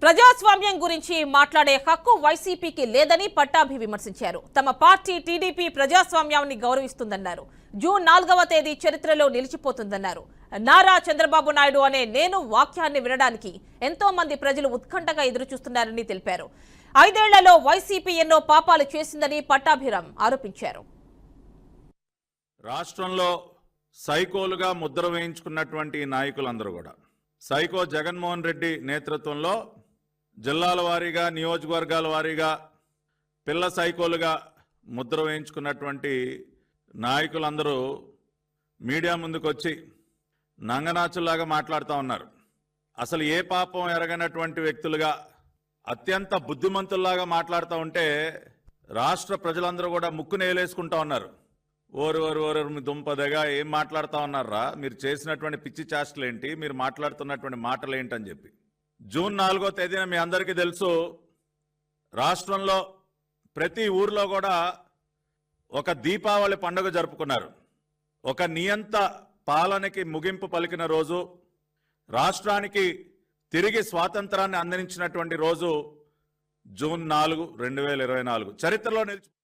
ప్రజాస్వామ్యం గురించి మాట్లాడే హక్కు వైసీపీకి లేదని పట్టాభి విమర్శించారు. తమ పార్టీ టీడీపీ ప్రజాస్వామ్యాన్ని గౌరవిస్తుందన్నారు. జూన్ 4వ తేదీ చరిత్రలో నిలిచిపోతుందన్నారు. నారా చంద్రబాబు నాయుడు అనే నేను వాక్యాన్ని వినడానికి ఎంతో మంది ప్రజలు ఉత్కంఠగా ఎదురుచూస్తున్నారని తెలిపారు. 5 ఏళ్లలో వైసీపీ ఎన్నో పాపాలు చేసిందని పట్టాభిరామ్ ఆరోపించారు. రాష్ట్రంలో సైకోలుగా ముద్ర వేయించుకున్నటువంటి నాయకులందరూ కూడా సైకో జగన్మోహన్ రెడ్డి నేతృత్వంలో జిల్లాల వారీగా నియోజకవర్గాల వారీగా పిల్ల సైకోలుగా ముద్ర వేయించుకున్నటువంటి నాయకులందరూ మీడియా ముందుకు వచ్చి నంగనాచుల్లాగా మాట్లాడుతూ ఉన్నారు. అసలు ఏ పాపం ఎరగనటువంటి వ్యక్తులుగా అత్యంత బుద్ధిమంతుల్లాగా మాట్లాడుతూ ఉంటే రాష్ట్ర ప్రజలందరూ కూడా ముక్కు నేలేసుకుంటా ఉన్నారు. ఓరు మీ దుంపదగా ఏం మాట్లాడుతూ ఉన్నారా, మీరు చేసినటువంటి పిచ్చి చేష్టలేంటి, మీరు మాట్లాడుతున్నటువంటి మాటలు ఏంటని చెప్పి. జూన్ 4వ తేదీన మీ అందరికీ తెలుసు, రాష్ట్రంలో ప్రతి ఊర్లో కూడా ఒక దీపావళి పండుగ జరుపుకున్నారు. ఒక నియంత పాలనకి ముగింపు పలికిన రోజు, రాష్ట్రానికి తిరిగి స్వాతంత్రాన్ని అందించినటువంటి రోజు జూన్ 4, 2024 చరిత్రలో నిలిచి